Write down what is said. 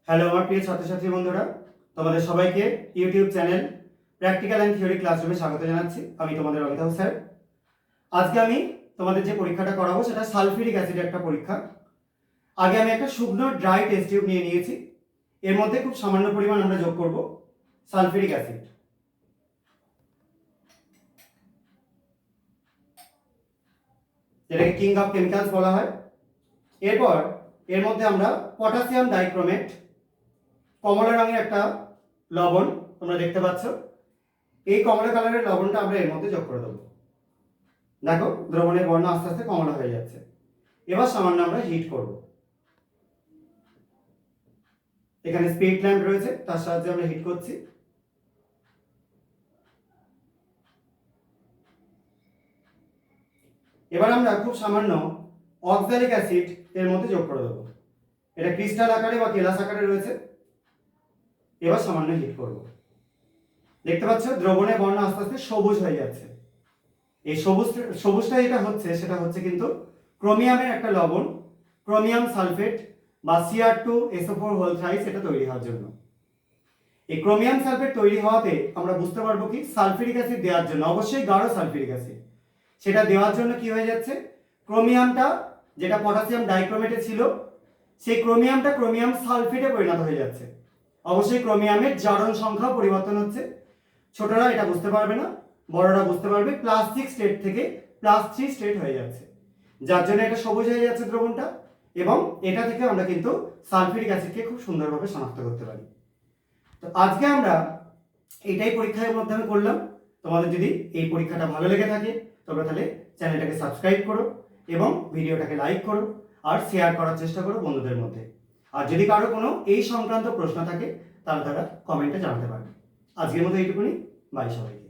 Hello আমার প্রিয় ছাত্রছাত্রী বন্ধুরা, তোমাদের সবাইকে YouTube channel practical and theory ক্লাসরুমে স্বাগত জানাচ্ছি। আমি তোমাদের অমিতাভ স্যার। আজকে আমি তোমাদের যে পরীক্ষাটা করাবো সেটা সালফিউরিক অ্যাসিডের একটা পরীক্ষা। আগে আমি একটা শুকনো ড্রাই টেস্ট টিউব নিয়ে নিয়েছি। এর মধ্যে খুব সামান্য পরিমাণ আমরা যোগ করব সালফিউরিক অ্যাসিড। যেটাকে কিং অফ কেমিক্যালস বলা হয়। এরপর এর মধ্যে আমরা পটাশিয়াম ডাইক্রোমেট, কমলা রঙের একটা লবণ তোমরা দেখতে পাচ্ছ। এই কমলা কালারের লবণটা আমরা এর মধ্যে যোগ করে দেবো। দেখো দ্রবণের বর্ণ আস্তে আস্তে কমলা হয়ে যাচ্ছে। এবার সামান্য আমরা হিট করব। এখানে স্পিড ল্যাম্প রয়েছে, তার সাহায্যে আমরা হিট করছি। এবার আমরা খুব সামান্য অক্সালিক অ্যাসিড এর মধ্যে যোগ করে দেবো। এটা ক্রিস্টাল আকারে বা কেলাস আকারে রয়েছে। এবার সামান্য হিট করব। দেখতে পাচ্ছ দ্রবণের বর্ণ আস্তে আস্তে সবুজ হয়ে যাচ্ছে। এই সবুজটা যেটা হচ্ছে সেটা হচ্ছে কিন্তু ক্রোমিয়ামের একটা লবণ, ক্রোমিয়াম সালফেট বা Cr2SO4 এটা তৈরি হওয়ার জন্য। এই ক্রোমিয়াম সালফেট তৈরি হওয়াতে আমরা বুঝতে পারবো কি সালফিউরিক অ্যাসিড দেওয়ার জন্য অবশ্যই গাঢ় সালফিউরিক অ্যাসিড, সেটা দেওয়ার জন্য কি হয়ে যাচ্ছে, ক্রোমিয়ামটা যেটা পটাশিয়াম ডাইক্রোমেটে ছিল সেই ক্রোমিয়ামটা ক্রোমিয়াম সালফেটে পরিণত হয়ে যাচ্ছে। অবশ্যই ক্রোমিয়ামের জারণ সংখ্যা পরিবর্তন হচ্ছে। ছোটরা এটা বুঝতে পারবে না, বড়রা বুঝতে পারবে। +6 স্টেট থেকে +3 স্টেট হয়ে যাচ্ছে, যার জন্য এটা সবুজ হয়ে যাচ্ছে দ্রবণটা। এবং এটা থেকে আমরা কিন্তু সালফিউরিক অ্যাসিডকে খুব সুন্দরভাবে শনাক্ত করতে পারি। তো আজকে আমরা এটাই পরীক্ষার মাধ্যমে করলাম। তোমাদের যদি এই পরীক্ষাটা ভালো লেগে থাকে তোমরা তাহলে চ্যানেলটাকে সাবস্ক্রাইব করো এবং ভিডিওটাকে লাইক করো আর শেয়ার করার চেষ্টা করো বন্ধুদের মধ্যে। আর যদি কারো কোনো এই সংক্রান্ত প্রশ্ন থাকে তাহলে তারা কমেন্টে জানাতে পারবে। আজকের মতো এইটুকুনি। বাই সবাইকে।